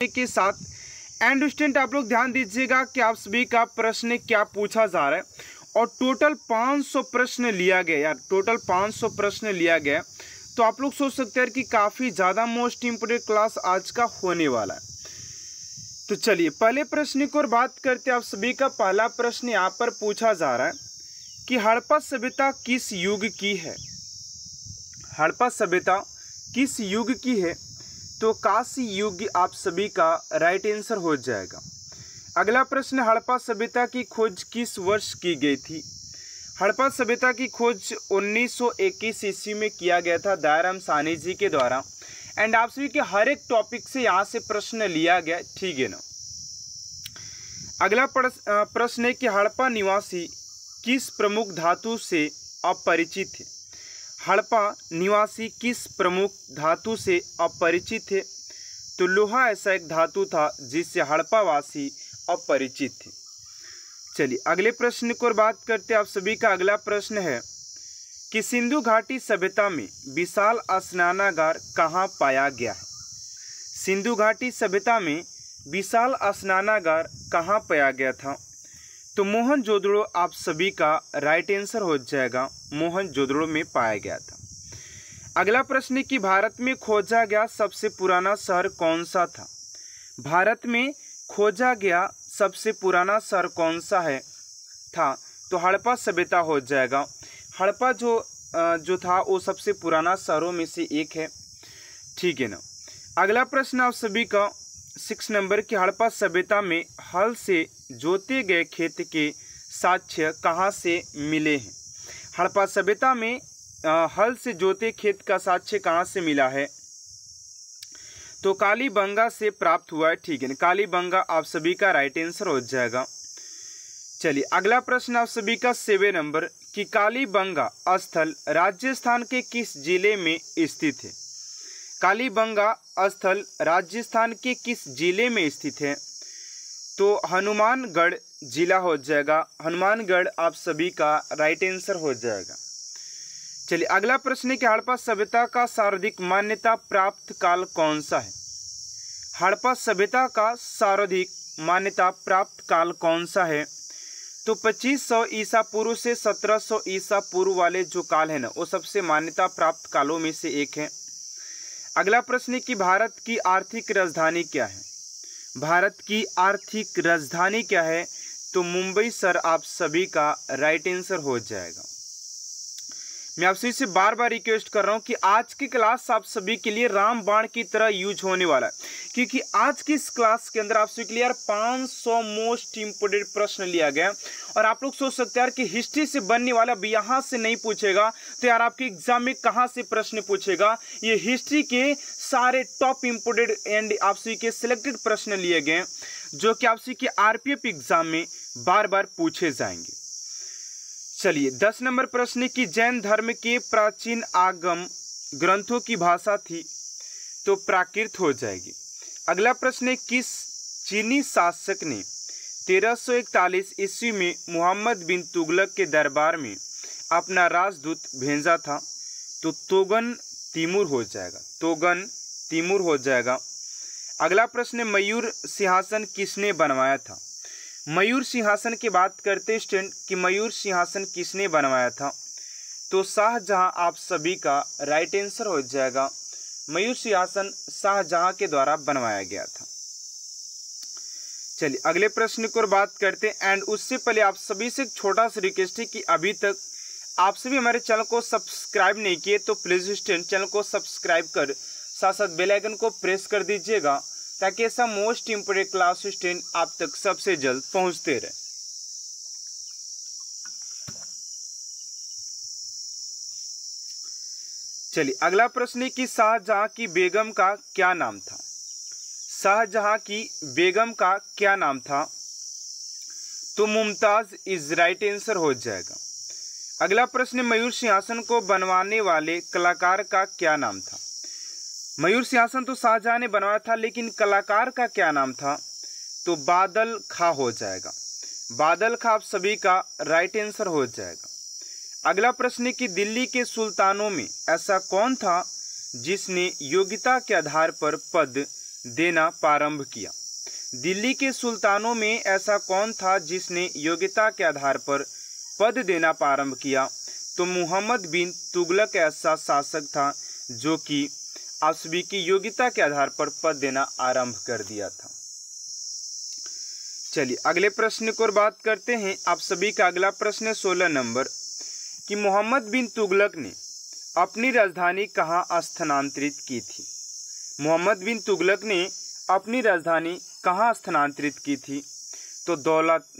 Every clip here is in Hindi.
के साथ एंड स्टूडेंट आप लोग ध्यान दीजिएगा कि आप सभी का प्रश्न क्या पूछा जा रहा है और टोटल 500 प्रश्न लिया गया यार, टोटल 500 प्रश्न लिया गया। तो आप लोग सोच सकते हैं कि काफ़ी ज़्यादा मोस्ट इम्पोर्टेंट क्लास आज का होने वाला है। तो चलिए पहले प्रश्न की ओर बात करते हैं। आप सभी का पहला प्रश्न यहाँ पर पूछा जा रहा है कि हड़प्पा सभ्यता किस युग की है। हड़प्पा सभ्यता किस युग की है? तो कांस्य युग आप सभी का राइट आंसर हो जाएगा। अगला प्रश्न, हड़प्पा सभ्यता की खोज किस वर्ष की गई थी? हड़प्पा सभ्यता की खोज 1921 ईस्वी में किया गया था दयाराम साहनी जी के द्वारा। एंड आप सभी के हर एक टॉपिक से यहाँ से प्रश्न लिया गया, ठीक है ना। अगला प्रश्न है कि हड़प्पा निवासी किस प्रमुख धातु से अपरिचित है? हड़प्पा निवासी किस प्रमुख धातु से अपरिचित थे? तो लोहा ऐसा एक धातु था जिससे हड़प्पावासी अपरिचित थे। चलिए अगले प्रश्न की ओर बात करते हैं। आप सभी का अगला प्रश्न है कि सिंधु घाटी सभ्यता में विशाल स्नानागार कहाँ पाया गया है? सिंधु घाटी सभ्यता में विशाल स्नानागार कहाँ पाया गया था? तो मोहनजोदड़ो आप सभी का राइट आंसर हो जाएगा, मोहनजोदड़ो में पाया गया था। अगला प्रश्न है कि भारत में खोजा गया सबसे पुराना शहर कौन सा था? भारत में खोजा गया सबसे पुराना शहर कौन सा है था? तो हड़प्पा सभ्यता हो जाएगा। हड़प्पा जो था वो सबसे पुराना शहरों में से एक है, ठीक है ना। अगला प्रश्न आप सभी का 6 नंबर की, हड़प्पा सभ्यता में हल से जोते गए खेत के साक्ष्य कहाँ से मिले हैं? हड़प्पा सभ्यता में हल से जोते खेत का साक्ष्य कहाँ से मिला है? तो कालीबंगा से प्राप्त हुआ है, ठीक है ना। कालीबंगा आप सभी का राइट आंसर हो जाएगा। चलिए अगला प्रश्न आप सभी का 7 नंबर कि कालीबंगा स्थल राजस्थान के किस जिले में स्थित है? कालीबंगा स्थल राजस्थान के किस जिले में स्थित है? तो हनुमानगढ़ जिला हो जाएगा। हनुमानगढ़ आप सभी का राइट आंसर हो जाएगा। चलिए अगला प्रश्न है कि हड़प्पा सभ्यता का सर्वाधिक मान्यता प्राप्त काल कौन सा है? हड़प्पा सभ्यता का सर्वाधिक मान्यता प्राप्त काल कौन सा है? तो 2500 ईसा पूर्व से 1700 ईसा पूर्व वाले जो काल है ना, वो सबसे मान्यता प्राप्त कालों में से एक है। अगला प्रश्न है कि भारत की आर्थिक राजधानी क्या है? भारत की आर्थिक राजधानी क्या है? तो मुंबई सर आप सभी का राइट आंसर हो जाएगा। मैं आप सभी से बार बार रिक्वेस्ट कर रहा हूं कि आज की क्लास आप सभी के लिए रामबाण की तरह यूज होने वाला है, क्योंकि आज की इस क्लास के अंदर आप सभी के लिए यार 500 मोस्ट इंपोर्टेंट प्रश्न लिया गया। और आप लोग सोच सकते हैं यार कि हिस्ट्री से बनने वाला भी यहाँ से नहीं पूछेगा तो यार आपके एग्जाम में कहाँ से प्रश्न पूछेगा। ये हिस्ट्री के सारे टॉप इंपोर्टेंट एंड आप सभी के सिलेक्टेड प्रश्न लिए गए जो कि आप सभी के आरपीएफ एग्जाम में बार बार पूछे जाएंगे। चलिए 10 नंबर प्रश्न की जैन धर्म के प्राचीन आगम ग्रंथों की भाषा थी? तो प्राकृत हो जाएगी। अगला प्रश्न है किस चीनी शासक ने 1341 ईस्वी में मोहम्मद बिन तुगलक के दरबार में अपना राजदूत भेजा था? तो तोगन तिमूर हो जाएगा, तोगन तिमूर हो जाएगा। अगला प्रश्न है मयूर सिंहासन किसने बनवाया था? मयूर सिंहासन की बात करते स्टूडेंट कि मयूर सिंहासन किसने बनवाया था? तो शाहजहां आप सभी का राइट आंसर हो जाएगा। मयूर सिंहासन शाहजहां के द्वारा बनवाया गया था। चलिए अगले प्रश्न की ओर बात करते हैं। एंड उससे पहले आप सभी से एक छोटा सा रिक्वेस्ट है कि अभी तक आप सभी हमारे चैनल को सब्सक्राइब नहीं किए तो प्लीज स्टूडेंट चैनल को सब्सक्राइब कर साथ साथ बेल आइकन को प्रेस कर दीजिएगा ताकि ऐसा मोस्ट इंपोर्टेंट क्लास स्टूडेंट आप तक सबसे जल्द पहुंचते रहे। चलिए अगला प्रश्न है कि शाहजहां की बेगम का क्या नाम था? शाहजहां की बेगम का क्या नाम था? तो मुमताज इज राइट आंसर हो जाएगा। अगला प्रश्न, मयूर सिंहासन को बनवाने वाले कलाकार का क्या नाम था? मयूर सिंहासन तो शाहजहां ने बनवाया था, लेकिन कलाकार का क्या नाम था? तो बादल खां हो जाएगा। बादल खां आप सभी का राइट आंसर हो जाएगा। अगला प्रश्न है कि दिल्ली के सुल्तानों में ऐसा कौन था जिसने योग्यता के आधार पर पद देना प्रारंभ किया। दिल्ली के सुल्तानों में ऐसा कौन था जिसने योग्यता के आधार पर पद देना प्रारंभ किया? तो मोहम्मद बिन तुगलक ऐसा शासक था जो कि आप सभी की योग्यता के आधार पर पद देना आरंभ कर दिया था। चलिए अगले प्रश्न को बात करते हैं। आप सभी का अगला प्रश्न है 16 नंबर कि मोहम्मद बिन तुगलक ने अपनी राजधानी कहाँ स्थानांतरित की थी? मोहम्मद बिन तुगलक ने अपनी राजधानी कहाँ स्थानांतरित की थी? तो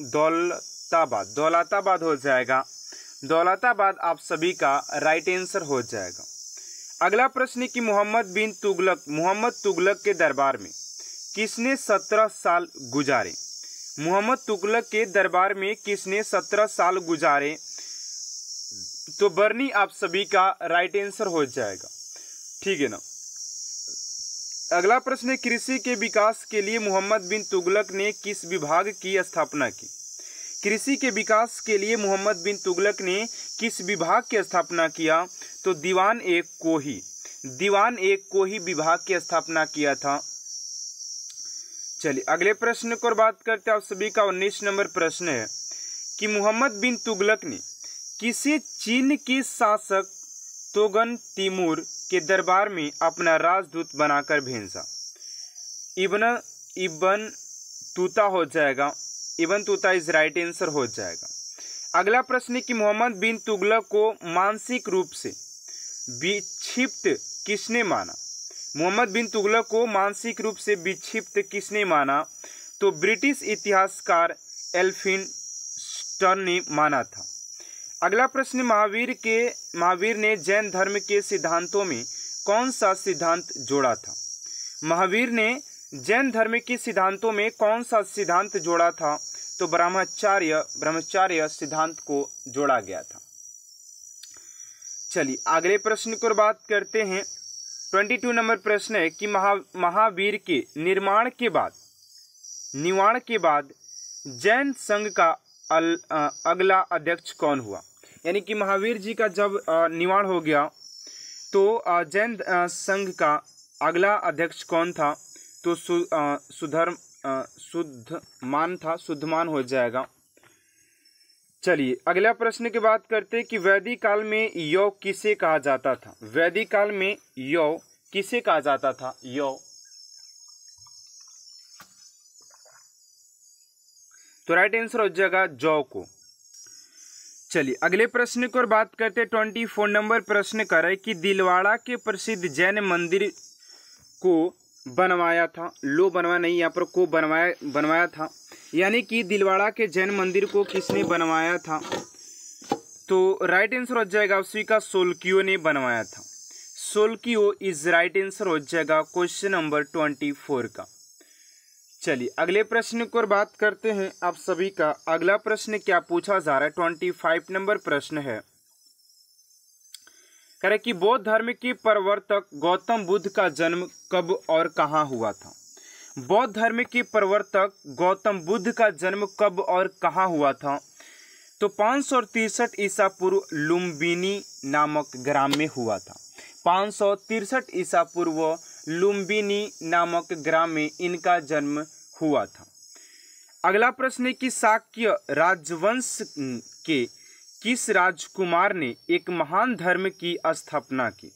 दौलताबाद हो जाएगा। दौलताबाद आप सभी का राइट आंसर हो जाएगा। अगला प्रश्न है कि मोहम्मद तुगलक के दरबार में किसने 17 साल गुजारे? मोहम्मद तुगलक के दरबार में किसने 17 साल गुजारे? तो बर्नी आप सभी का राइट आंसर हो जाएगा। ठीक है ना। अगला प्रश्न है कृषि के विकास के लिए मोहम्मद बिन तुगलक ने किस विभाग की स्थापना की? कृषि के विकास के लिए मोहम्मद बिन तुगलक ने किस विभाग की स्थापना किया? तो दीवान एक कोही विभाग की स्थापना किया था। चलिए अगले प्रश्न को बात करते हैं। आप सभी का 19 नंबर प्रश्न है कि मोहम्मद बिन तुगलक ने किसे चीन के शासक तोगन तिमूर के दरबार में अपना राजदूत बनाकर भेजा? इब्न तूता हो जाएगा। इब्न तूता इज राइट आंसर हो जाएगा। अगला प्रश्न है कि मोहम्मद बिन तुगलक को मानसिक रूप से विक्षिप्त किसने माना? मोहम्मद बिन तुगलक को मानसिक रूप से विक्षिप्त किसने माना? तो ब्रिटिश इतिहासकार एल्फिन स्टर्न ने माना था। अगला प्रश्न महावीर ने जैन धर्म के सिद्धांतों में कौन सा सिद्धांत जोड़ा था? महावीर ने जैन धर्म के सिद्धांतों में कौन सा सिद्धांत जोड़ा था? तो ब्रह्मचर्य सिद्धांत को जोड़ा गया था। चलिए अगले प्रश्न को बात करते हैं। 22 नंबर प्रश्न है कि महावीर के निर्माण के बाद जैन संघ का अगला अध्यक्ष कौन हुआ? यानी कि महावीर जी का जब निर्माण हो गया तो जैन संघ का अगला अध्यक्ष कौन था? तो शुद्धमान हो जाएगा। चलिए अगला प्रश्न की बात करते हैं कि वैदिक काल में यौ किसे कहा जाता था? वैदिक काल में यौ किसे कहा जाता था? यौ तो राइट आंसर हो जाएगा जौ को। चलिए अगले प्रश्न की ओर बात करते हैं। 24 नंबर प्रश्न कर रहे कि दिलवाड़ा के प्रसिद्ध जैन मंदिर को बनवाया था। बनवाया नहीं, यहाँ पर को बनवाया था। यानी कि दिलवाड़ा के जैन मंदिर को किसने बनवाया था? तो राइट आंसर हो जाएगा उसी का सोलकियो ने बनवाया था। सोलकियो इज राइट आंसर हो जाएगा क्वेश्चन नंबर 24 का। चलिए अगले प्रश्न की ओर बात करते हैं। आप सभी का अगला प्रश्न क्या पूछा जा रहा है? 25 नंबर प्रश्न है कह कि बौद्ध धर्म के प्रवर्तक गौतम बुद्ध का जन्म कब और कहाँ हुआ था? बौद्ध धर्म के प्रवर्तक गौतम बुद्ध का जन्म कब और कहाँ हुआ था? तो 563 ईसा पूर्व लुम्बिनी नामक ग्राम में हुआ था। 563 ईसा पूर्व लुम्बिनी नामक ग्राम में इनका जन्म हुआ था। अगला प्रश्न है कि शाक्य राजवंश के किस राजकुमार ने एक महान धर्म की स्थापना की?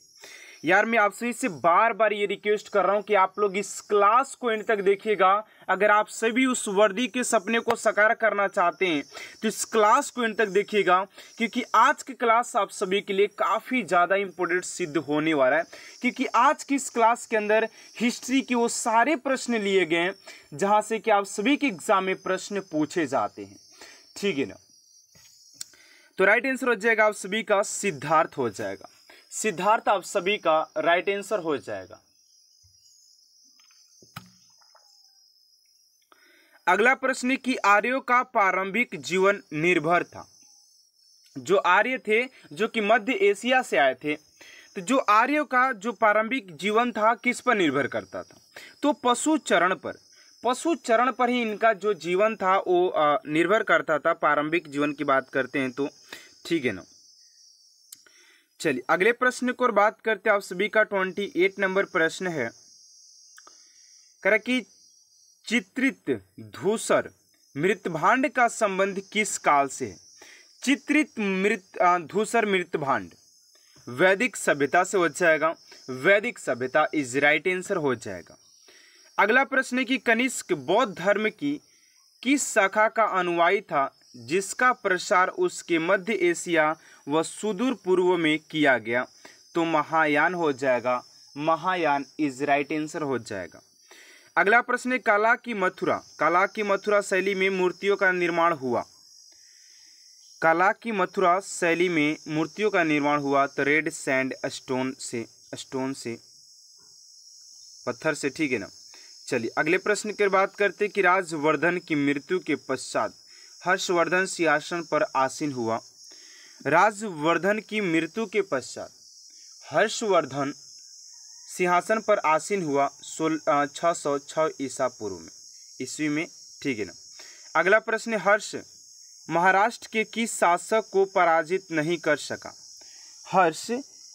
यार मैं आप सभी से बार बार ये रिक्वेस्ट कर रहा हूं कि आप लोग इस क्लास को एंड तक देखिएगा। अगर आप सभी उस वर्दी के सपने को साकार करना चाहते हैं तो इस क्लास को एंड तक देखिएगा, क्योंकि आज की क्लास आप सभी के लिए काफ़ी ज़्यादा इंपॉर्टेंट सिद्ध होने वाला है। क्योंकि आज की इस क्लास के अंदर हिस्ट्री के वो सारे प्रश्न लिए गए हैं जहाँ से कि आप सभी के एग्जाम में प्रश्न पूछे जाते हैं। ठीक है ना। तो राइट आंसर हो जाएगा आप सभी का सिद्धार्थ हो जाएगा। सिद्धार्थ आप सभी का राइट आंसर हो जाएगा। अगला प्रश्न कि आर्यों का प्रारंभिक जीवन निर्भर था। जो आर्य थे जो कि मध्य एशिया से आए थे, तो जो आर्यों का जो प्रारंभिक जीवन था किस पर निर्भर करता था? तो पशु चरण पर ही इनका जो जीवन था वो निर्भर करता था। प्रारंभिक जीवन की बात करते हैं तो ठीक है ना। चलिए अगले प्रश्न को बात करते हैं। आप सभी का 28 नंबर प्रश्न है कह रहा कि चित्रित धूसर मृतभांड का संबंध किस काल से है? चित्रित धूसर मृतभांड वैदिक सभ्यता से हो जाएगा। वैदिक सभ्यता इज राइट आंसर हो जाएगा। अगला प्रश्न है कि कनिष्क बौद्ध धर्म की किस शाखा का अनुयायी था जिसका प्रसार उसके मध्य एशिया व सुदूर पूर्व में किया गया? तो महायान हो जाएगा। महायान इज राइट आंसर हो जाएगा। अगला प्रश्न है कला की मथुरा शैली में मूर्तियों का निर्माण हुआ। कला की मथुरा शैली में मूर्तियों का निर्माण हुआ तो रेड सैंड स्टोन से पत्थर से, ठीक है ना। चलिए अगले प्रश्न की बात करते कि राजवर्धन की मृत्यु के पश्चात हर्षवर्धन सिंहासन पर आसीन हुआ। राजवर्धन की मृत्यु के पश्चात हर्षवर्धन सिंहासन पर आसीन हुआ 606 ईसा पूर्व में, ईस्वी में, ठीक है ना। अगला प्रश्न हर्ष महाराष्ट्र के किस शासक को पराजित नहीं कर सका? हर्ष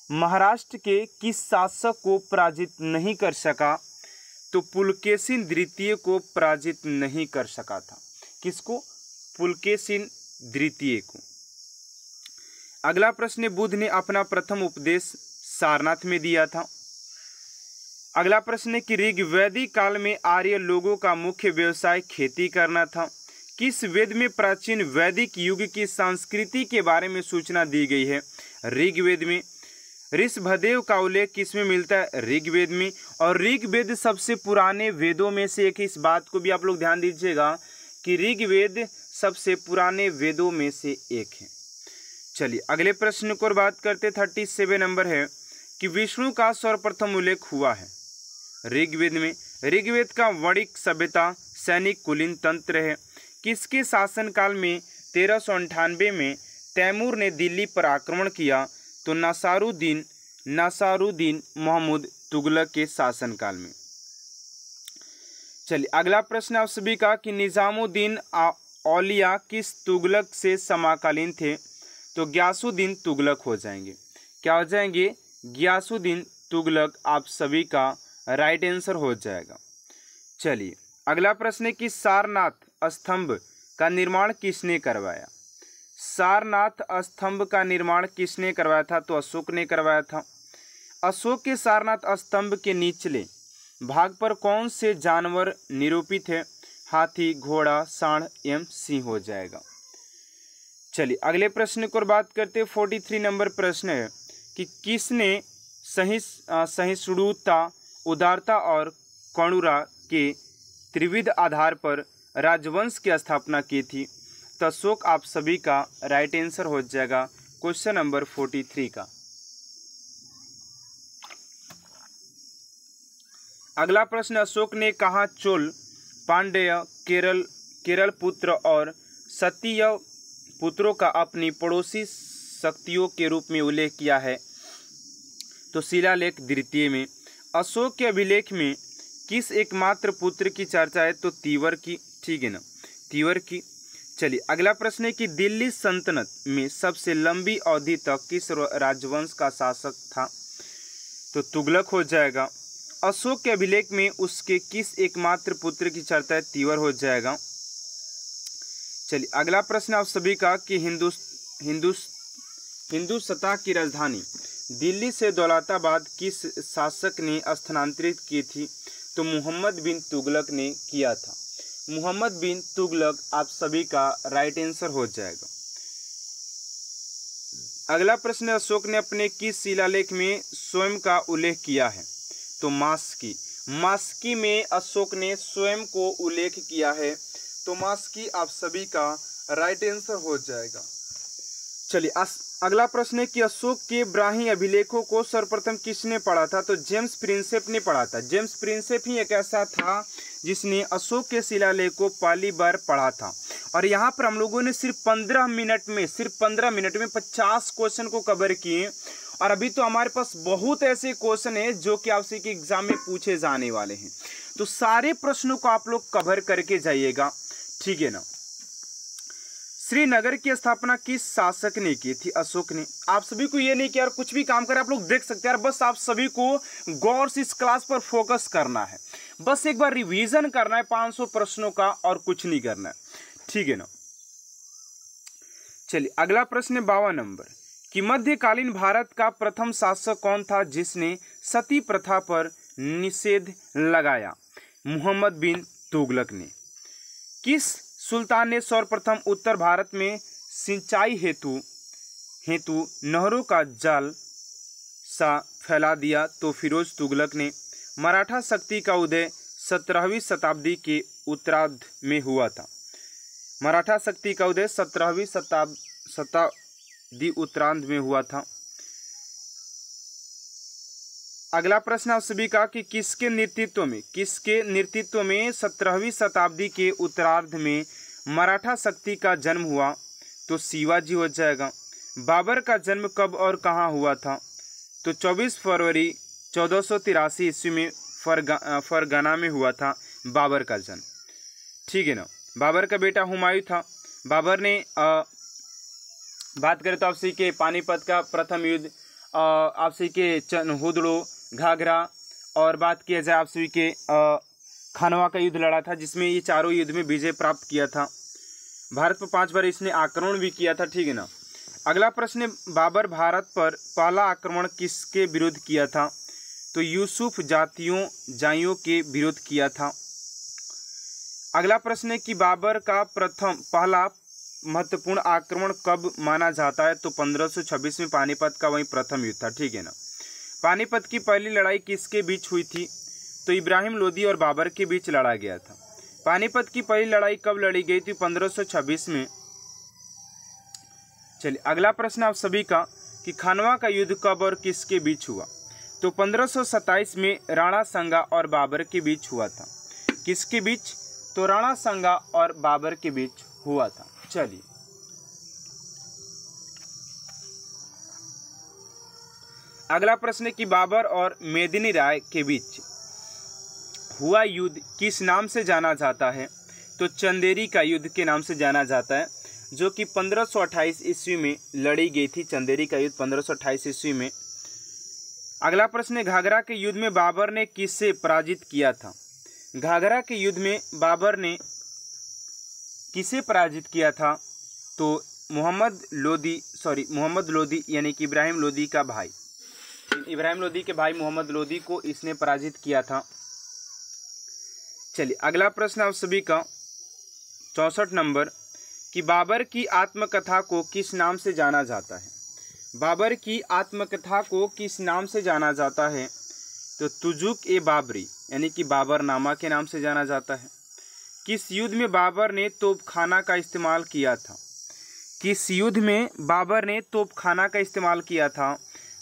महाराष्ट्र के किस शासक को पराजित नहीं कर सका? तो पुलकेशिन द्वितीय को पराजित नहीं कर सका था। किसको? पुलकेशिन द्वितीय को। अगला प्रश्न बुद्ध ने अपना प्रथम उपदेश सारनाथ में दिया था। अगला प्रश्न है कि ऋग्वैदिक काल में आर्य लोगों का मुख्य व्यवसाय खेती करना था। किस वेद में प्राचीन वैदिक युग की संस्कृति के बारे में सूचना दी गई है? ऋग्वेद में। ऋषभदेव का उल्लेख किस में मिलता है? ऋग्वेद में। और ऋग्वेद सबसे पुराने वेदों में से एक है। इस बात को भी आप लोग ध्यान दीजिएगा कि ऋग्वेद सबसे पुराने वेदों में से एक है। चलिए अगले प्रश्न को बात करते 37 नंबर है कि विष्णु का सर्वप्रथम उल्लेख हुआ है ऋग्वेद में। ऋग्वेद का वणिक सभ्यता सैनिक कुलीन तंत्र है। किसके शासनकाल में 1398 में तैमूर ने दिल्ली पर आक्रमण किया? तो नासारुद्दीन महमूद तुगलक के शासनकाल में। चलिए अगला प्रश्न आप सभी का कि निजामुद्दीन औलिया किस तुगलक से समकालीन थे? तो ग्यासुद्दीन तुगलक हो जाएंगे। क्या हो जाएंगे? ग्यासुद्दीन तुगलक आप सभी का राइट आंसर हो जाएगा। चलिए अगला प्रश्न है कि सारनाथ स्तंभ का निर्माण किसने करवाया? सारनाथ स्तंभ का निर्माण किसने करवाया था? तो अशोक ने करवाया था। अशोक के सारनाथ स्तंभ के निचले भाग पर कौन से जानवर निरूपित है? हाथी, घोड़ा, सांड एवं सिंह हो जाएगा। चलिए अगले प्रश्न को बात करते 43 नंबर प्रश्न है कि किसने सहिष्णुता, उदारता और करुणा के त्रिविध आधार पर राजवंश की स्थापना की थी? तो अशोक आप सभी का राइट आंसर हो जाएगा क्वेश्चन नंबर 43 का। अगला प्रश्न अशोक ने कहा चोल, पांड्य, केरल पुत्र और सतीय पुत्रों का अपनी पड़ोसी शक्तियों के रूप में उल्लेख किया है? तो शिलालेख द्वितीय में। अशोक के अभिलेख में किस एकमात्र पुत्र की चर्चा है? तो तीवर की, ठीक है ना, तीवर की। चलिए अगला प्रश्न है कि दिल्ली सल्तनत में सबसे लंबी अवधि तक किस राजवंश का शासक था? तो तुगलक हो जाएगा। अशोक के अभिलेख में उसके किस एकमात्र पुत्र की चर्चा है? तीवर हो जाएगा। चलिए अगला प्रश्न आप सभी का कि हिंदू सत्ता की राजधानी दिल्ली से दौलताबाद किस शासक ने स्थानांतरित की थी? तो मोहम्मद बिन तुगलक ने किया था। मोहम्मद बिन तुगलक आप सभी का राइट आंसर हो जाएगा। अगला प्रश्न अशोक ने अपने किस शिलालेख में स्वयं का उल्लेख किया है? तो मास्की में अशोक ने स्वयं को उल्लेख किया है। तो मास्की आप सभी का राइट आंसर हो जाएगा। चलिए अगला प्रश्न है कि अशोक के ब्राह्मी अभिलेखों को सर्वप्रथम किसने पढ़ा था? तो जेम्स प्रिंसेप ने पढ़ा था। जेम्स प्रिंसेप ही एक ऐसा था जिसने अशोक के शिलालेख को पहली बार पढ़ा था। और यहाँ पर हम लोगों ने सिर्फ 15 मिनट में 50 क्वेश्चन को कवर किए। और अभी तो हमारे पास बहुत ऐसे क्वेश्चन हैं जो कि आपसे के एग्जाम में पूछे जाने वाले हैं। तो सारे प्रश्नों को आप लोग कवर करके जाइएगा, ठीक है ना। श्रीनगर की स्थापना किस शासक ने की थी? अशोक ने। आप सभी को ये नहीं कि यार कुछ भी काम करें आप लोग देख सकते हैं यार, बस आप सभी को गौर से इस क्लास पर फोकस करना है, बस एक बार रिवीजन करना है 500 प्रश्नों का और कुछ नहीं करना है, ठीक है ना। चलिए अगला प्रश्न है 52 नंबर कि मध्यकालीन भारत का प्रथम शासक कौन था जिसने सती प्रथा पर निषेध लगाया? मोहम्मद बिन तुगलक ने। किस सुल्तान ने सर्वप्रथम उत्तर भारत में सिंचाई हेतु नहरों का जाल सा फैला दिया? तो फिरोज तुगलक ने। मराठा शक्ति का उदय 17वीं शताब्दी के उत्तरार्ध में हुआ था। मराठा शक्ति का उदय 17वीं शताब्दी उत्तरार्ध में हुआ था। अगला प्रश्न आप सभी का कि किसके नेतृत्व में 17वीं शताब्दी के उत्तरार्ध में मराठा शक्ति का जन्म हुआ? तो शिवाजी हो जाएगा। बाबर का जन्म कब और कहाँ हुआ था? तो 24 फरवरी 1483 ईस्वी में फरगना में हुआ था बाबर का जन्म, ठीक है ना। बाबर का बेटा हुमायूं था। बाबर ने बात करें तो आपसे के पानीपत का प्रथम युद्ध, आपसे के हुदड़ो, घाघरा, और बात किया जाए आप सभी के खानवा का युद्ध लड़ा था जिसमें ये चारों युद्ध में विजय प्राप्त किया था। भारत पर 5 बार इसने आक्रमण भी किया था, ठीक है ना। अगला प्रश्न है बाबर भारत पर पहला आक्रमण किसके विरुद्ध किया था? तो यूसुफ जाइयों के विरुद्ध किया था। अगला प्रश्न है कि बाबर का पहला महत्वपूर्ण आक्रमण कब माना जाता है? तो 1526 में पानीपत का वही प्रथम युद्ध था, ठीक है ना। पानीपत की पहली लड़ाई किसके बीच हुई थी? तो इब्राहिम लोदी और बाबर के बीच लड़ा गया था। पानीपत की पहली लड़ाई कब लड़ी गई थी? 1526 में। चलिए अगला प्रश्न आप सभी का कि खानवा का युद्ध कब और किसके बीच हुआ? तो 1527 में राणा संगा और बाबर के बीच हुआ था। किसके बीच? तो राणा संगा और बाबर के बीच हुआ था। चलिए अगला प्रश्न है कि बाबर और मेदिनी राय के बीच हुआ युद्ध किस नाम से जाना जाता है? तो चंदेरी का युद्ध के नाम से जाना जाता है, जो कि 1528 ईस्वी में लड़ी गई थी। चंदेरी का युद्ध 1528 ईस्वी में। अगला प्रश्न है घाघरा के युद्ध में बाबर ने किससे पराजित किया था? घाघरा के युद्ध में बाबर ने किसे पराजित किया था? तो मोहम्मद लोदी यानी कि इब्राहिम लोदी का भाई, इब्राहिम लोदी के भाई मोहम्मद लोदी को इसने पराजित किया था। चलिए अगला प्रश्न आप सभी का 64 नंबर कि बाबर की आत्मकथा को किस नाम से जाना जाता है? बाबर की आत्मकथा को किस नाम से जाना जाता है? तो तुजुक ए बाबरी यानी कि बाबरनामा के नाम से जाना जाता है। किस युद्ध में बाबर ने तोपखाना का इस्तेमाल किया था? किस युद्ध में बाबर ने तोपखाना का इस्तेमाल किया था?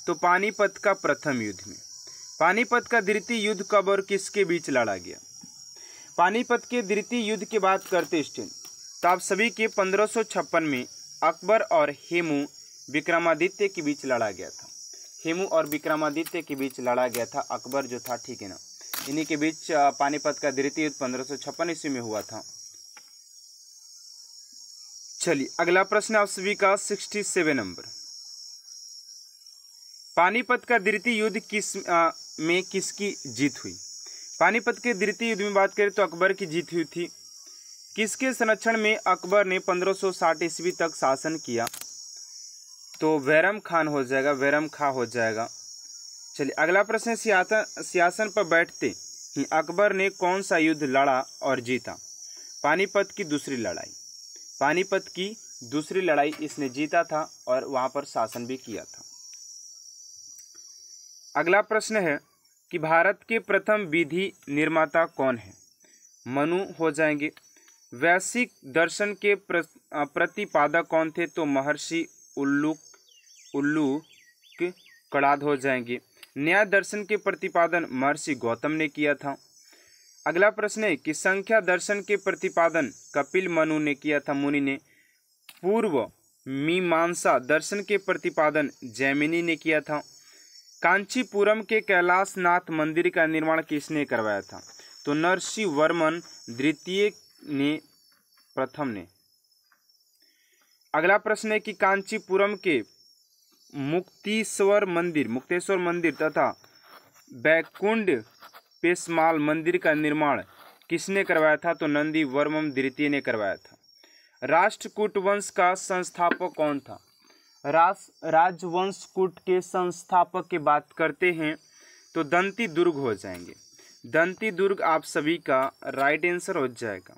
तो पानीपत का प्रथम युद्ध में। पानीपत का द्वितीय युद्ध कब और किसके बीच लड़ा गया? पानीपत के द्वितीय युद्ध की बात करते स्टूडेंट तो आप सभी के 1556 में अकबर और हेमू विक्रमादित्य के बीच लड़ा गया था। हेमू और विक्रमादित्य के बीच लड़ा गया था, अकबर जो था, ठीक है ना। इन्हीं के बीच पानीपत का द्वितीय युद्ध 1556 ईस्वी में हुआ था। चलिए अगला प्रश्न आप सभी का 67 नंबर। पानीपत का द्वितीय युद्ध में किसकी जीत हुई? पानीपत के द्वितीय युद्ध में बात करें तो अकबर की जीत हुई थी। किसके संरक्षण में अकबर ने 1560 ईस्वी तक शासन किया? तो बैरम खान हो जाएगा, बैरम खां हो जाएगा। चलिए अगला प्रश्न, सिंहासन पर बैठते ही अकबर ने कौन सा युद्ध लड़ा और जीता? पानीपत की दूसरी लड़ाई। पानीपत की दूसरी लड़ाई इसने जीता था और वहां पर शासन भी किया था। अगला प्रश्न है कि भारत के प्रथम विधि निर्माता कौन है? मनु हो जाएंगे। वैश्विक दर्शन के प्रतिपादक कौन थे? तो महर्षि उल्लूक कड़ाद हो जाएंगे। न्याय दर्शन के प्रतिपादन महर्षि गौतम ने किया था। अगला प्रश्न है कि संख्या दर्शन के प्रतिपादन कपिल मनु ने किया था, मुनि ने। पूर्व मीमांसा दर्शन के प्रतिपादन जैमिनी ने किया था। कांचीपुरम के कैलाशनाथ मंदिर का निर्माण किसने करवाया था? तो नरसिंह वर्मन द्वितीय ने, प्रथम ने। अगला प्रश्न है कि कांचीपुरम के मुक्तेश्वर मंदिर तथा बैकुंठ पेशमाल मंदिर का निर्माण किसने करवाया था? तो नंदी वर्मन द्वितीय ने करवाया था। राष्ट्रकूट वंश का संस्थापक कौन था? राजवंश कूट के संस्थापक की बात करते हैं तो दंती दुर्ग हो जाएंगे। दंती दुर्ग आप सभी का राइट आंसर हो जाएगा।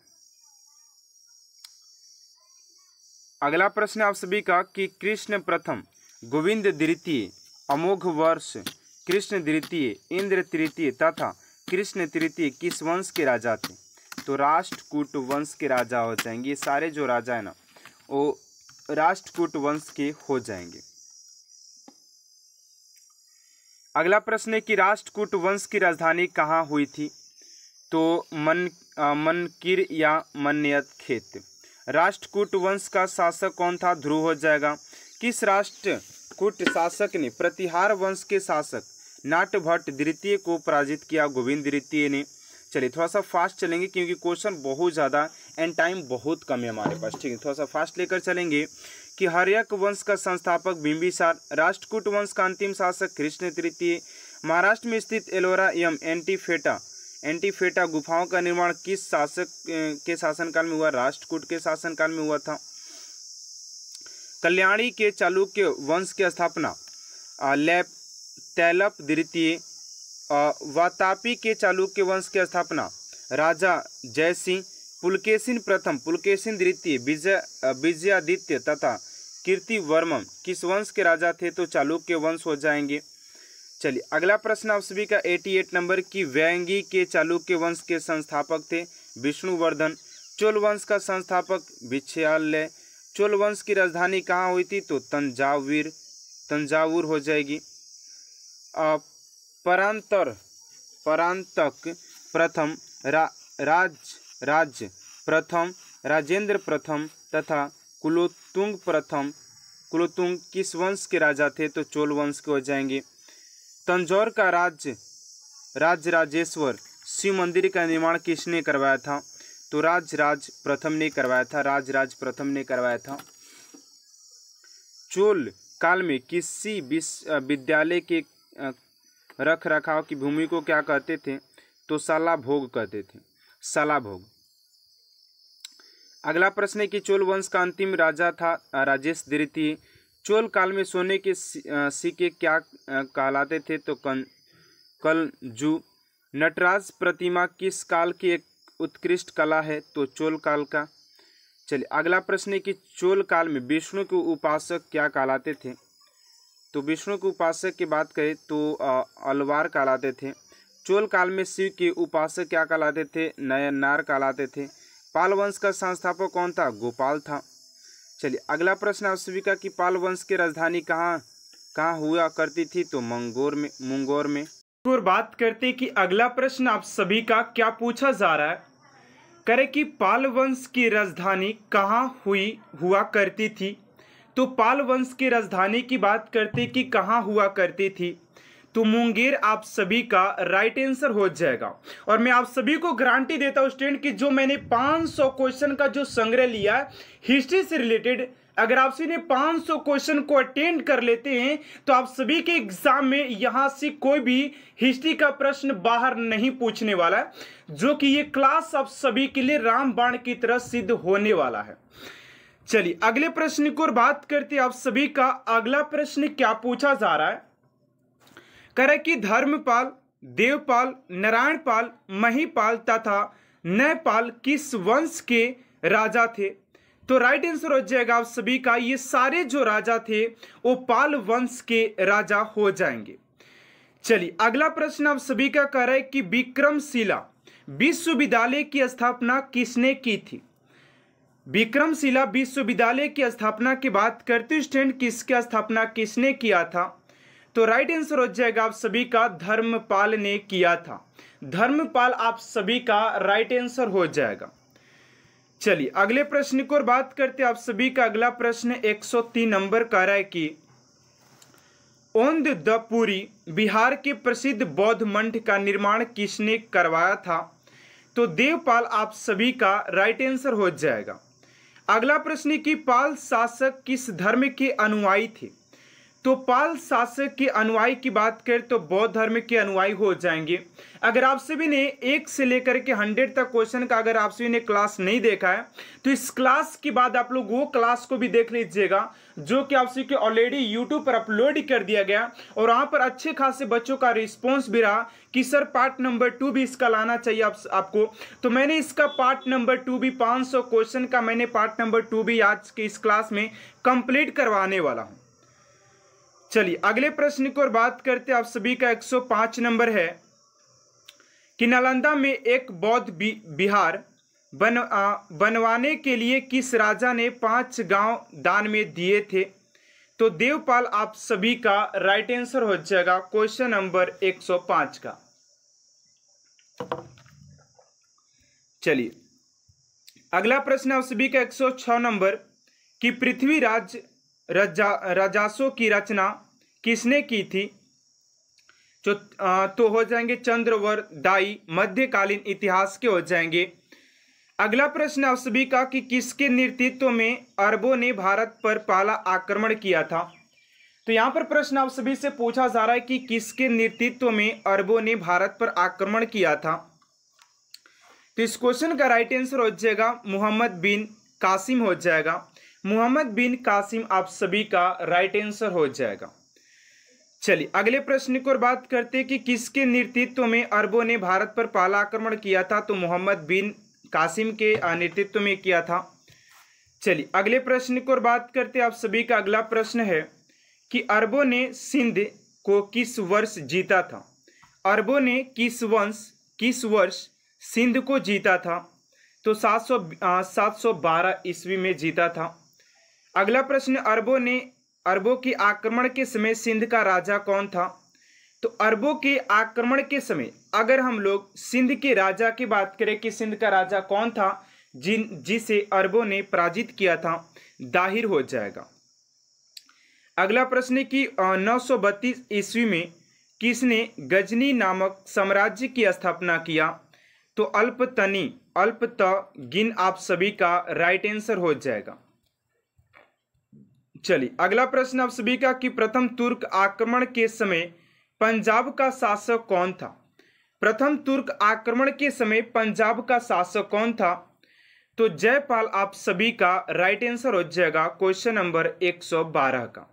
अगला प्रश्न आप सभी का कि कृष्ण प्रथम, गोविंद द्वितीय, अमोघ वर्ष, कृष्ण द्वितीय, इंद्र तृतीय तथा कृष्ण तृतीय किस वंश के राजा थे? तो राष्ट्रकूट वंश के राजा हो जाएंगे। ये सारे जो राजा है ना वो राष्ट्रकूट वंश के हो जाएंगे। अगला प्रश्न है कि राष्ट्रकूट वंश की राजधानी कहाँ हुई थी? तो मनकिर या मन्यत खेत। राष्ट्रकूट वंश का शासक कौन था? ध्रुव हो जाएगा। किस राष्ट्रकूट शासक ने प्रतिहार वंश के शासक नाटभट्ट द्वितीय को पराजित किया? गोविंद द्वितीय ने। चलिए थोड़ा सा फास्ट चलेंगे क्योंकि क्वेश्चन बहुत ज़्यादा एंड टाइम बहुत कम है हमारे पास, ठीक है। थोड़ा सा फास्ट लेकर चलेंगे कि हर्यक वंश का संस्थापक बिंबिसार, राष्ट्रकूट वंश का अंतिम शासक कृष्ण तृतीय, महाराष्ट्र में स्थित एलोरा एवं एंटीफेटा गुफाओं का निर्माण किस शासक के शासनकाल में हुआ? राष्ट्रकूट के शासनकाल में हुआ था। कल्याणी के चालुक्य वंश की स्थापना तैलप द्वितीय, वातापी के चालुक्य वंश की स्थापना राजा जयसिंह, पुलकेशिन प्रथम, पुलकेशिन द्वितीय, विजयादित्य तथा कीर्तिवर्मन किस वंश के राजा थे? तो चालुक्य वंश हो जाएंगे। चलिए अगला प्रश्न आप सभी का 88 नंबर की व्यंगी के चालुक्य वंश के संस्थापक थे विष्णुवर्धन। चोल वंश का संस्थापक विछयालय। चोल वंश की राजधानी कहाँ हुई थी? तो तंजावुर हो जाएगी। परांतक प्रथम, राज प्रथम, राजेंद्र प्रथम तथा कुलोतुंग किस वंश के राजा थे? तो चोल वंश के हो जाएंगे। तंजौर का राजराजेश्वर शिव मंदिर का निर्माण किसने करवाया था? तो राजराज प्रथम ने करवाया था। चोल काल में किसी विद्यालय के रख रखाव की भूमि को क्या कहते थे? तो सालाभोग कहते थे, सालाभोग। अगला प्रश्न है कि चोल वंश का अंतिम राजा था राजेश द्वितीय। चोल काल में सोने के सिक्के क्या कहलाते थे? तो कलजू। नटराज प्रतिमा किस काल की एक उत्कृष्ट कला है? तो चोल काल का। चलिए अगला प्रश्न है कि चोल काल में विष्णु के उपासक क्या कहलाते थे? तो विष्णु के उपासक की बात करें तो अलवार कहलाते थे। चोल काल में शिव के उपासक क्या कहलाते थे? नयनार कहलाते थे। पाल वंश का संस्थापक कौन था? गोपाल था। चलिए अगला प्रश्न आप सभी का कि पाल वंश की राजधानी कहाँ हुआ करती थी? तो मुंगौर में। और बात करते कि अगला प्रश्न आप सभी का क्या पूछा जा रहा है, करे कि पाल वंश की राजधानी कहाँ हुआ करती थी? तो पाल वंश की राजधानी की बात करते कि कहाँ हुआ करती थी? तो मुंगेर आप सभी का राइट आंसर हो जाएगा। और मैं आप सभी को गारंटी देता हूं स्टूडेंट कि जो मैंने 500 क्वेश्चन का जो संग्रह लिया है हिस्ट्री से रिलेटेड, अगर आप सभी ने 500 क्वेश्चन को अटेंड कर लेते हैं तो आप सभी के एग्जाम में यहां से कोई भी हिस्ट्री का प्रश्न बाहर नहीं पूछने वाला है, जो कि ये क्लास आप सभी के लिए रामबाण की तरह सिद्ध होने वाला है। चलिए अगले प्रश्न की ओर बात करते हैं। आप सभी का अगला प्रश्न क्या पूछा जा रहा है, करे कि धर्मपाल, देवपाल, नारायणपाल, महिपाल तथा नयपाल किस वंश के राजा थे? तो राइट आंसर हो जाएगा आप सभी का ये सारे जो राजा थे वो पाल वंश के राजा हो जाएंगे। चलिए अगला प्रश्न आप सभी का कह रहा है कि विक्रमशिला विश्वविद्यालय की स्थापना किसने की थी? विक्रमशिला विश्वविद्यालय की स्थापना की बात करते स्टूडेंट किसकी स्थापना किसने किया था? तो राइट आंसर हो जाएगा आप सभी का धर्मपाल ने किया था। धर्मपाल आप सभी का राइट आंसर हो जाएगा। चलिए अगले प्रश्न की ओर बात करते हैं। आप सभी का अगला प्रश्न 103 नंबर का रहा है कि ओंदपुरी बिहार के प्रसिद्ध बौद्ध मठ का निर्माण किसने करवाया था? तो देवपाल आप सभी का राइट आंसर हो जाएगा। अगला प्रश्न है कि पाल शासक किस धर्म के अनुयायी थे? तो पाल शासक के अनुयायी की बात करें तो बौद्ध धर्म के अनुयायी हो जाएंगे। अगर आप सभी ने 1 से लेकर के 100 तक क्वेश्चन का अगर आप सभी ने क्लास नहीं देखा है तो इस क्लास के बाद आप लोग वो क्लास को भी देख लीजिएगा जो कि आप सभी के ऑलरेडी यूट्यूब पर अपलोड कर दिया गया और वहाँ पर अच्छे खासे बच्चों का रिस्पॉन्स भी रहा कि सर पार्ट नंबर 2 भी इसका लाना चाहिए आपको। तो मैंने इसका पार्ट नंबर 2 भी 500 क्वेश्चन का मैंने पार्ट नंबर 2 भी आज के इस क्लास में कंप्लीट करवाने वाला हूँ। चलिए अगले प्रश्न की ओर बात करते हैं। आप सभी का 105 नंबर है कि नालंदा में एक बौद्ध विहार बनवाने के लिए किस राजा ने 5 गांव दान में दिए थे? तो देवपाल आप सभी का राइट आंसर हो जाएगा क्वेश्चन नंबर 105 का। चलिए अगला प्रश्न आप सभी का 106 नंबर कि पृथ्वीराज राजस्व की रचना किसने की थी? तो हो जाएंगे चंद्रवरदाई, मध्यकालीन इतिहास के हो जाएंगे। अगला प्रश्न आप सभी का कि किसके नेतृत्व में अरबों ने भारत पर पहला आक्रमण किया था? तो यहाँ पर प्रश्न आप सभी से पूछा जा रहा है कि किसके नेतृत्व में अरबों ने भारत पर आक्रमण किया था? तो इस क्वेश्चन का राइट आंसर हो जाएगा मोहम्मद बिन कासिम हो जाएगा। मोहम्मद बिन कासिम आप सभी का राइट आंसर हो जाएगा। चलिए अगले प्रश्न की ओर बात करते हैं कि किसके नेतृत्व में अरबों ने भारत पर पहला आक्रमण किया था? तो मोहम्मद बिन कासिम के नेतृत्व में किया था। चलिए अगले प्रश्न की ओर बात करते हैं। आप सभी का अगला प्रश्न है कि अरबों ने सिंध को किस वर्ष जीता था? अरबों ने किस वर्ष सिंध को जीता था? तो 712 ईस्वी में जीता था। अगला प्रश्न, अरबों के आक्रमण के समय सिंध का राजा कौन था? तो अरबों के आक्रमण के समय अगर हम लोग सिंध के राजा की बात करें कि सिंध का राजा कौन था जिसे अरबों ने पराजित किया था, दाहिर हो जाएगा। अगला प्रश्न है कि 932 ईस्वी में किसने गजनी नामक साम्राज्य की स्थापना किया? तो अल्पतगिन आप सभी का राइट आंसर हो जाएगा। चलिए अगला प्रश्न आप सभी का कि प्रथम तुर्क आक्रमण के समय पंजाब का शासक कौन था? प्रथम तुर्क आक्रमण के समय पंजाब का शासक कौन था? तो जयपाल आप सभी का राइट आंसर हो जाएगा क्वेश्चन नंबर 112 का।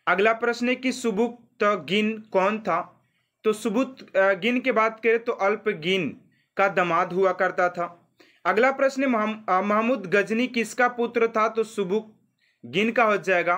अगला प्रश्न है कि सुबुक्तगिन कौन था? तो सुबुक्तगिन की बात करें तो अल्पगिन का दामाद हुआ करता था। अगला प्रश्न, महमूद गजनी किसका पुत्र था? तो सुबुक्तगिन का हो जाएगा।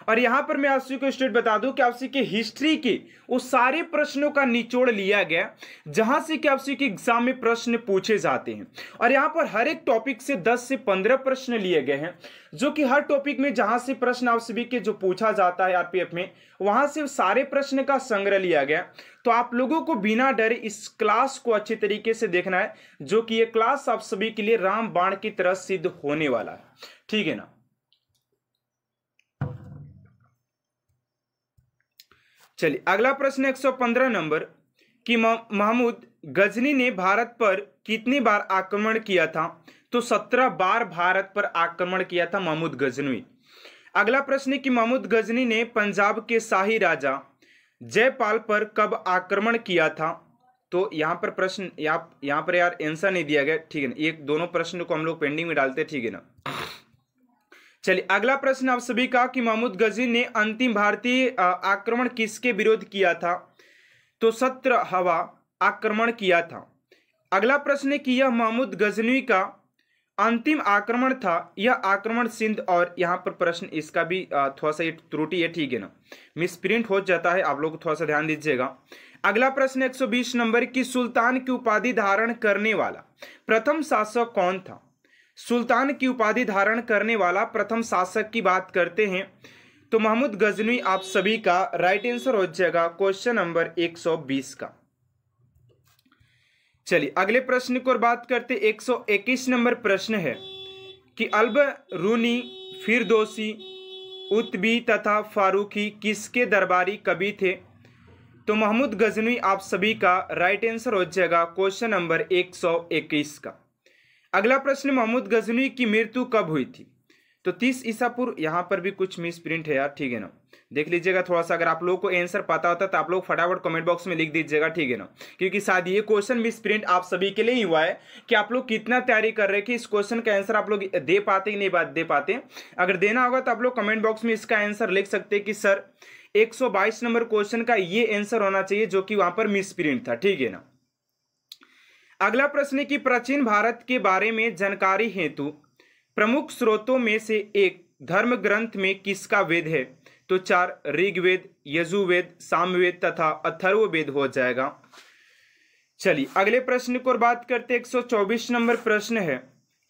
और यहाँ पर मैं आप सभी को स्टेट बता दूं कि आप सभी के हिस्ट्री के उस सारे प्रश्नों का निचोड़ लिया गया जहां से कि आप सभी के एग्जाम में प्रश्न पूछे जाते हैं। और यहाँ पर हर एक टॉपिक से 10 से 15 प्रश्न लिए गए हैं, जो कि हर टॉपिक में जहां से प्रश्न आप सभी के जो पूछा जाता है आरपीएफ में, वहां से सारे प्रश्न का संग्रह लिया गया। तो आप लोगों को बिना डरे इस क्लास को अच्छी तरीके से देखना है, जो कि ये क्लास आप सभी के लिए रामबाण की तरह सिद्ध होने वाला है। ठीक है ना। चलिए अगला प्रश्न 115 नंबर कि महमूद गजनी ने भारत पर कितनी बार आक्रमण किया था? तो 17 बार भारत पर आक्रमण किया था महमूद गजनी। अगला प्रश्न कि महमूद गजनी ने पंजाब के शाही राजा जयपाल पर कब आक्रमण किया था? तो यहाँ पर प्रश्न यहाँ पर यार आंसर नहीं दिया गया, ठीक है ना। एक दोनों प्रश्न को हम लोग पेंडिंग में डालते, ठीक है ना। चलिए अगला प्रश्न आप सभी का कि महमूद गजनी ने अंतिम भारतीय आक्रमण किसके विरोध किया था? तो सत्रहवा आक्रमण किया था। अगला प्रश्न है कि यह महमूद गजनी का अंतिम आक्रमण था, यह आक्रमण सिंध, और यहाँ पर प्रश्न इसका भी थोड़ा सा त्रुटि है, ठीक है ना, मिसप्रिंट हो जाता है, आप लोग थोड़ा सा ध्यान दीजिएगा। अगला प्रश्न 120 नंबर की सुल्तान की उपाधि धारण करने वाला प्रथम शासक कौन था? सुल्तान की उपाधि धारण करने वाला प्रथम शासक की बात करते हैं तो महमूद गजनी आप सभी का राइट आंसर हो जाएगा क्वेश्चन नंबर 120 का। चलिए अगले प्रश्न की ओर बात करते 121 नंबर प्रश्न है कि अल-बरूनी, फिरदौसी, उत्बी तथा फारूकी किसके दरबारी कवि थे? तो महमूद गजनी आप सभी का राइट आंसर हो जाएगा क्वेश्चन नंबर 121 का। अगला प्रश्न, महमूद गजनी की मृत्यु कब हुई थी? तो 30 ईसा पूर्व, यहाँ पर भी कुछ मिस प्रिंट है यार, ठीक है ना, देख लीजिएगा थोड़ा सा। अगर आप लोगों को आंसर पता होता तो आप लोग फटाफट कमेंट बॉक्स में लिख दीजिएगा, ठीक है ना, क्योंकि शायद ये क्वेश्चन मिस प्रिंट आप सभी के लिए ही हुआ है कि आप लोग कितना तैयारी कर रहे हैं कि इस क्वेश्चन का आंसर आप लोग दे पाते कि नहीं दे पाते। अगर देना होगा तो आप लोग कमेंट बॉक्स में इसका आंसर लिख सकते हैं कि सर 122 नंबर क्वेश्चन का ये आंसर होना चाहिए जो कि वहां पर मिस प्रिंट था, ठीक है ना। अगला प्रश्न है कि प्राचीन भारत के बारे में जानकारी हेतु प्रमुख स्रोतों में से एक धर्म ग्रंथ में किसका वेद है? तो 4 ऋग्वेद, यजुर्वेद, सामवेद तथा अथर्ववेद हो जाएगा। चलिए अगले प्रश्न को बात करते हैं। 124 नंबर प्रश्न है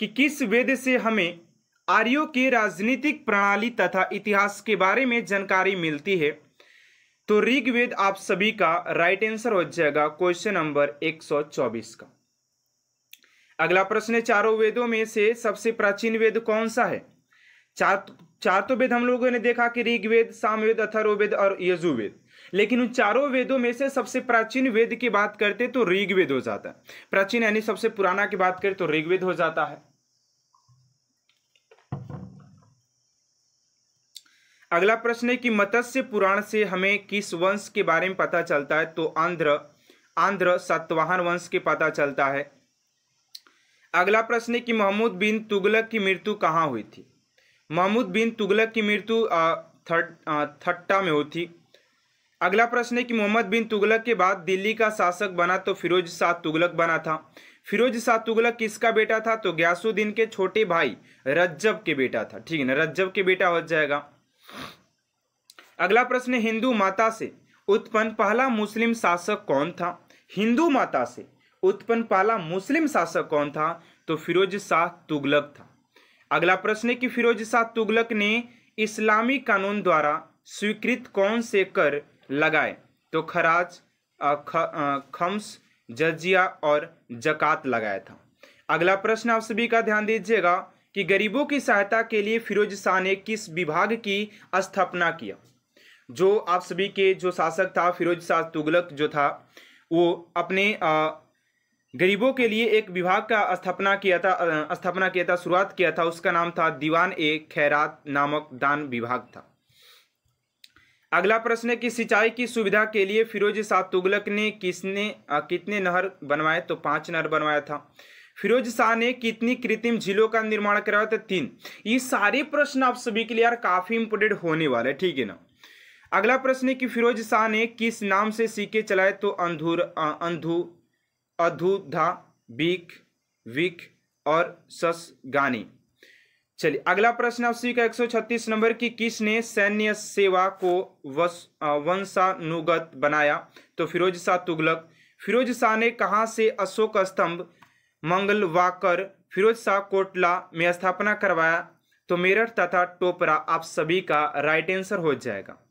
कि किस वेद से हमें आर्यों की राजनीतिक प्रणाली तथा इतिहास के बारे में जानकारी मिलती है? तो ऋग्वेद आप सभी का राइट आंसर हो जाएगा क्वेश्चन नंबर 124 का। अगला प्रश्न है चारों वेदों में से सबसे प्राचीन वेद कौन सा है? चार तो वेद हम लोगों ने देखा कि ऋग्वेद, सामवेद, अथर्ववेद और यजुर्वेद, लेकिन उन चारों वेदों में से सबसे प्राचीन वेद की बात करते तो ऋग्वेद हो जाता है। प्राचीन यानी सबसे पुराना की बात करें तो ऋग्वेद हो जाता है। अगला प्रश्न है कि मत्स्य पुराण से हमें किस वंश के बारे में पता चलता है? तो आंध्र सातवाहन वंश के पता चलता है। अगला प्रश्न है कि मोहम्मद बिन तुगलक की मृत्यु कहाँ हुई थी? मोहम्मद बिन तुगलक की मृत्यु ठट्टा में हुई थी। अगला प्रश्न है कि मोहम्मद बिन तुगलक के बाद दिल्ली का शासक बना तो फिरोज शाह तुगलक बना था। फिरोज शाह तुगलक किसका बेटा था? तो गयासुद्दीन के छोटे भाई रज्जब के बेटा था, ठीक है ना, रज्जब के बेटा हो जाएगा। अगला प्रश्न है हिंदू माता से उत्पन्न पहला मुस्लिम शासक कौन था? हिंदू माता से उत्पन्न पहला मुस्लिम शासक कौन था? तो फिरोज शाह तुगलक था। अगला प्रश्न है कि फिरोज शाह तुगलक ने इस्लामी कानून द्वारा स्वीकृत कौन से कर लगाए? तो खराज, खम्स, जजिया और जकात लगाया था। अगला प्रश्न आप सभी का ध्यान दीजिएगा कि गरीबों की सहायता के लिए फिरोज शाह ने किस विभाग की स्थापना किया? जो आप सभी के जो शासक था फिरोज शाह तुगलक जो था वो अपने गरीबों के लिए एक विभाग का स्थापना किया था, शुरुआत किया था। उसका नाम था दीवान ए खैरात नामक दान विभाग था। अगला प्रश्न है कि सिंचाई की सुविधा के लिए फिरोज शाह तुगलक ने कितने नहर बनवाए? तो 5 नहर बनवाया था। फिरोज शाह ने कितनी कृत्रिम झीलों का निर्माण करवाया? तो 3। ये सारे प्रश्न आप सभी के लिए यार काफी इंपोर्टेंट होने वाले, ठीक है ना। अगला प्रश्न है कि फिरोज शाह ने किस नाम से सिक्के चलाए? तो अधूधा, बीक, विक और ससगानी। चलिए अगला प्रश्न आप सभी का 136 नंबर की किसने सैन्य सेवा को वंशानुगत बनाया? तो फिरोज शाह तुगलक। फिरोज शाह ने कहां से अशोक स्तंभ मंगलवाकर फिरोज शाह कोटला में स्थापना करवाया? तो मेरठ तथा टोपरा आप सभी का राइट आंसर हो जाएगा।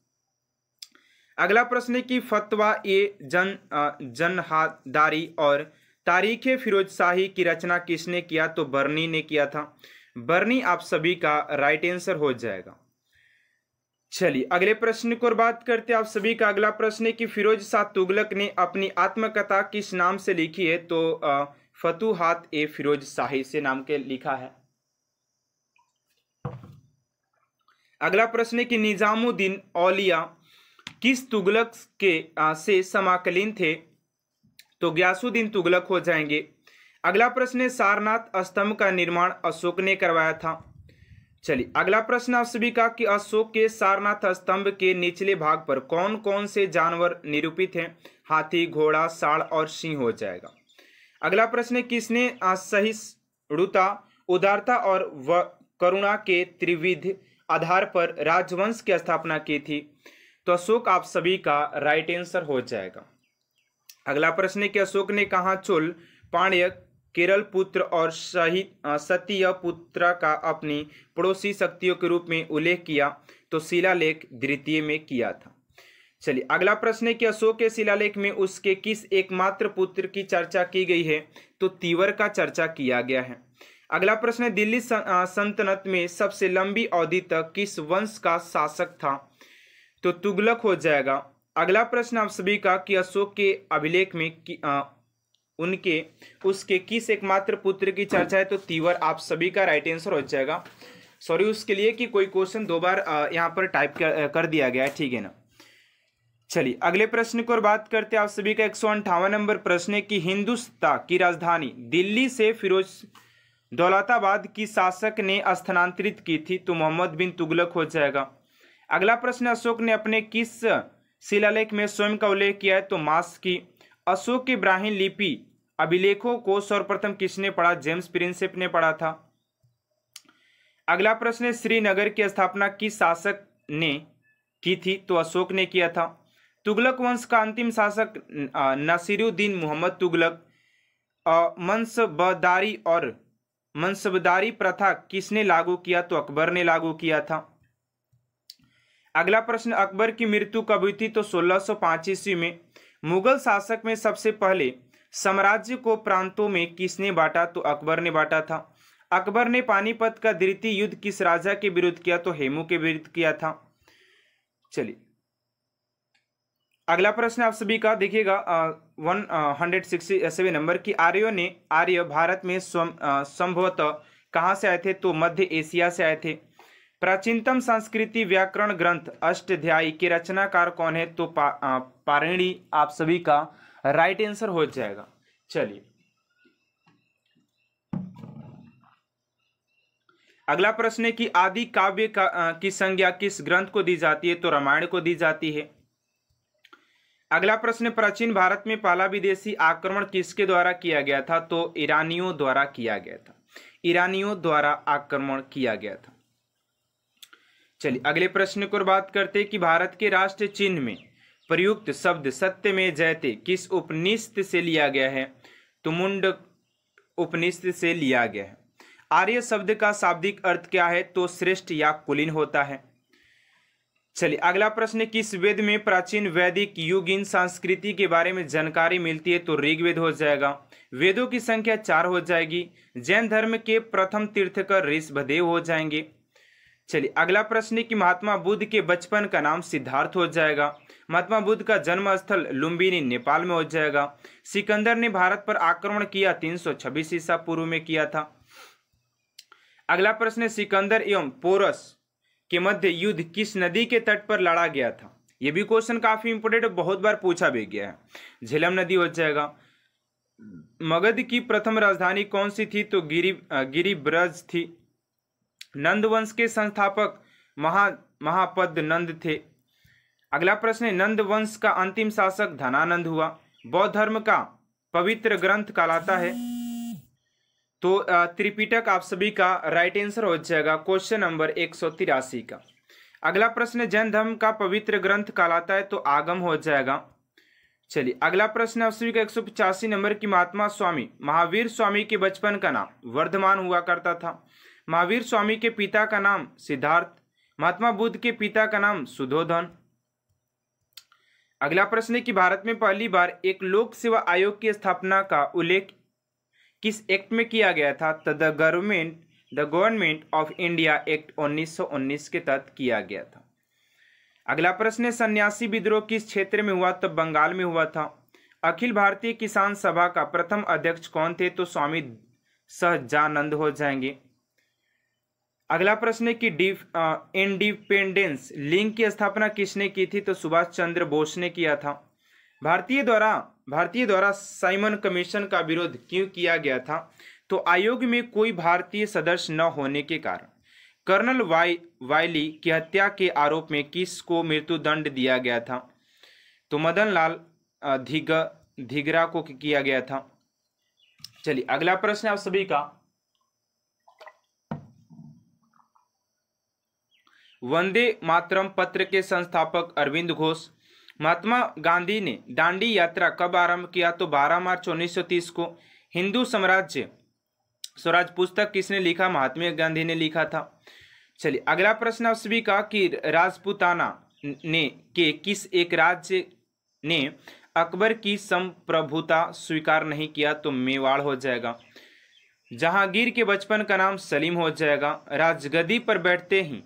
अगला प्रश्न है कि फतवा ए जनहादारी और तारीख फिरोज शाही की रचना किसने किया? तो बर्नी ने किया था। बर्नी आप सभी का राइट आंसर हो जाएगा। चलिए अगले प्रश्न को बात करते हैं आप सभी का। अगला प्रश्न है कि फिरोज शाह तुगलक ने अपनी आत्मकथा किस नाम से लिखी है? तो फतुहात ए फिरोज शाही से नाम के लिखा है। अगला प्रश्न है कि निजामुद्दीन औलिया किस तुगलक के से समाकलीन थे? तो गयासुद्दीन तुगलक हो जाएंगे। अगला प्रश्न है सारनाथ स्तंभ का निर्माण अशोक ने करवाया था। चलिए अगला प्रश्न आप सभी का कि अशोक के सारनाथ स्तंभ के निचले भाग पर कौन कौन से जानवर निरूपित हैं? हाथी, घोड़ा, सांड और सिंह हो जाएगा। अगला प्रश्न है किसने सहिष्णुता, उदारता और करुणा के त्रिविध आधार पर राजवंश की स्थापना की थी? तो अशोक आप सभी का राइट आंसर हो जाएगा। अगला प्रश्न है कि अशोक ने कहा चोल, पांड्य, केरल पुत्र और सतीय पुत्र का अपनी पड़ोसी शक्तियों के रूप में उल्लेख किया? तो शिलालेख द्वितीय में किया था। चलिए अगला प्रश्न है कि अशोक के शिलालेख में उसके किस एकमात्र पुत्र की चर्चा की गई है? तो तीवर का चर्चा किया गया है। अगला प्रश्न है दिल्ली सल्तनत में सबसे लंबी अवधि तक किस वंश का शासक था? तो तुगलक हो जाएगा। अगला प्रश्न आप सभी का कि अशोक के अभिलेख में उसके किस एकमात्र पुत्र की चर्चा है? तो तीवर आप सभी का राइट आंसर हो जाएगा। सॉरी उसके लिए कि कोई क्वेश्चन दो बार यहाँ पर टाइप कर दिया गया है, ठीक है ना। चलिए अगले प्रश्न की ओर बात करते हैं। आप सभी का 158 नंबर प्रश्न है कि हिंदुस्तान की राजधानी दिल्ली से फिरोज दौलताबाद की शासक ने स्थानांतरित की थी, तो मोहम्मद बिन तुगलक हो जाएगा। अगला प्रश्न, अशोक ने अपने किस शिलालेख में स्वयं का उल्लेख किया है, तो मास की। अशोक के ब्राह्मी लिपि अभिलेखों को सर्वप्रथम किसने पढ़ा, जेम्स प्रिंसेप ने पढ़ा था। अगला प्रश्न है, श्रीनगर की स्थापना किस शासक ने की थी, तो अशोक ने किया था। तुगलक वंश का अंतिम शासक नसीरुद्दीन मोहम्मद तुगलक। मनसबदारी प्रथा किसने लागू किया, तो अकबर ने लागू किया था। अगला प्रश्न, अकबर की मृत्यु कब हुई थी, तो 1605 ईस्वी में। मुगल शासक में सबसे पहले साम्राज्य को प्रांतों में किसने बांटा, तो अकबर ने बांटा था। अकबर ने पानीपत का द्वितीय युद्ध किस राजा के विरुद्ध किया, तो हेमू के विरुद्ध किया था। चलिए अगला प्रश्न आप सभी का देखिएगा 167 नंबर की आर्य भारत में संभवतः कहाँ से आए थे, तो मध्य एशिया से आए थे। प्राचीनतम संस्कृति व्याकरण ग्रंथ अष्टाध्यायी के रचनाकार कौन है, तो पाणिनि आप सभी का राइट आंसर हो जाएगा। चलिए अगला प्रश्न है कि आदि काव्य की संज्ञा किस ग्रंथ को दी जाती है, तो रामायण को दी जाती है। अगला प्रश्न, प्राचीन भारत में पहला विदेशी आक्रमण किसके द्वारा किया गया था, तो ईरानियों द्वारा किया गया था। ईरानियों द्वारा आक्रमण किया गया था। चलिए अगले प्रश्न को बात करते हैं कि भारत के राष्ट्र चिन्ह में प्रयुक्त शब्द सत्य में जयते किस उपनिषद से लिया गया है, तो मुंडक उपनिषद से लिया गया है। आर्य शब्द का शाब्दिक अर्थ क्या है, तो श्रेष्ठ या कुलीन होता है। चलिए अगला प्रश्न, किस वेद में प्राचीन वैदिक युगीन संस्कृति के बारे में जानकारी मिलती है, तो ऋग्वेद हो जाएगा। वेदों की संख्या 4 हो जाएगी। जैन धर्म के प्रथम तीर्थकर ऋषभदेव हो जाएंगे। चलिए अगला प्रश्न कि महात्मा बुद्ध के बचपन का नाम सिद्धार्थ हो जाएगा। महात्मा बुद्ध का जन्म स्थल लुम्बिनी नेपाल में हो जाएगा। सिकंदर ने भारत पर आक्रमण किया 326 ईसा पूर्व में किया था। अगला प्रश्न, सिकंदर एवं पोरस के मध्य युद्ध किस नदी के तट पर लड़ा गया था। यह भी क्वेश्चन काफी इंपोर्टेंट, बहुत बार पूछा भी गया है। झेलम नदी हो जाएगा। मगध की प्रथम राजधानी कौन सी थी, तो गिरिब्रज थी। नंद वंश के संस्थापक महापद नंद थे। अगला प्रश्न, नंद वंश का अंतिम शासक धनानंद हुआ। बौद्ध धर्म का पवित्र ग्रंथ कहलाता है, तो त्रिपिटक आप सभी का राइट आंसर हो जाएगा क्वेश्चन नंबर 183 का। अगला प्रश्न, जैन धर्म का पवित्र ग्रंथ कहलाता है, तो आगम हो जाएगा। चलिए अगला प्रश्न आप सभी का 185 नंबर की महात्मा स्वामी महावीर स्वामी के बचपन का नाम वर्धमान हुआ करता था। महावीर स्वामी के पिता का नाम सिद्धार्थ। महात्मा बुद्ध के पिता का नाम सुधोधन। अगला प्रश्न है कि भारत में पहली बार एक लोक सेवा आयोग की स्थापना का उल्लेख किस एक्ट में किया गया था, तो the government of India act 1919 के तहत किया गया था। अगला प्रश्न है, सन्यासी विद्रोह किस क्षेत्र में हुआ, तो बंगाल में हुआ था। अखिल भारतीय किसान सभा का प्रथम अध्यक्ष कौन थे, तो स्वामी सहजानंद हो जाएंगे। अगला प्रश्न है कि इंडिपेंडेंस लिंक की स्थापना किसने की थी, तो सुभाष चंद्र बोस ने किया था। भारतीय द्वारा साइमन कमीशन का विरोध क्यों किया गया था, तो आयोग में कोई भारतीय सदस्य न होने के कारण। कर्नल वायली की हत्या के आरोप में किस को मृत्युदंड दिया गया था, तो मदन लाल धिगरा को किया गया था। चलिए अगला प्रश्न आप सभी का, वंदे मातरम पत्र के संस्थापक अरविंद घोष। महात्मा गांधी ने दांडी यात्रा कब आरंभ किया, तो 12 मार्च 1930 को। हिंदू स्वराज पुस्तक किसने लिखा, महात्मा गांधी ने लिखा था। चलिए अगला प्रश्न आप सभी का कि राजपूताना ने के किस एक राज्य ने अकबर की संप्रभुता स्वीकार नहीं किया, तो मेवाड़ हो जाएगा। जहांगीर के बचपन का नाम सलीम हो जाएगा। राजगद्दी पर बैठते ही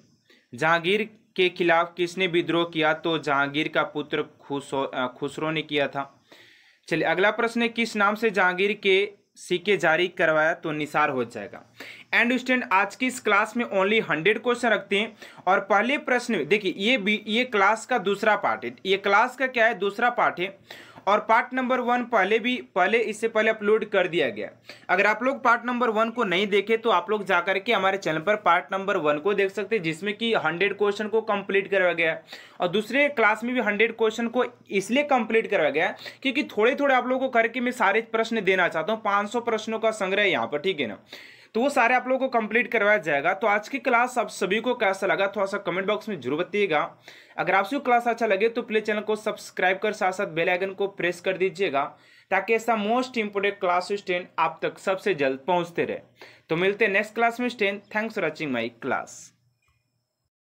जहांगीर के खिलाफ किसने विद्रोह किया, तो जहांगीर का पुत्र खुसरो ने किया था। चलिए अगला प्रश्न है, किस नाम से जहांगीर के सीके जारी करवाया तो निसार हो जाएगा। एंड स्टूडेंट आज की इस क्लास में ओनली 100 क्वेश्चन रखते हैं और पहले प्रश्न देखिए ये क्लास का दूसरा पार्ट है, ये क्लास का क्या है दूसरा पार्ट है और पार्ट नंबर 1 पहले इससे पहले अपलोड कर दिया गया। अगर आप लोग पार्ट नंबर 1 को नहीं देखे तो आप लोग जाकर के हमारे चैनल पर पार्ट नंबर 1 को देख सकते हैं जिसमें कि 100 क्वेश्चन को कंप्लीट करवाया गया है और दूसरे क्लास में भी 100 क्वेश्चन को इसलिए कंप्लीट करवाया गया है क्योंकि थोड़े थोड़े आप लोगों को करके मैं सारे प्रश्न देना चाहता हूँ। 500 प्रश्नों का संग्रह है यहाँ पर, ठीक है ना, तो वो सारे आप लोगों को कंप्लीट करवाया जाएगा। तो आज की क्लास आप सभी को कैसा लगा थोड़ा सा कमेंट बॉक्स में जरूर बताइएगा। अगर आपको क्लास अच्छा लगे तो प्लीज चैनल को सब्सक्राइब कर साथ साथ बेल आइकन को प्रेस कर दीजिएगा ताकि ऐसा मोस्ट इंपोर्टेंट क्लास स्टूडेंट आप तक सबसे जल्द पहुंचते रहे। तो मिलते हैं नेक्स्ट क्लास में student. Thanks for watching my class.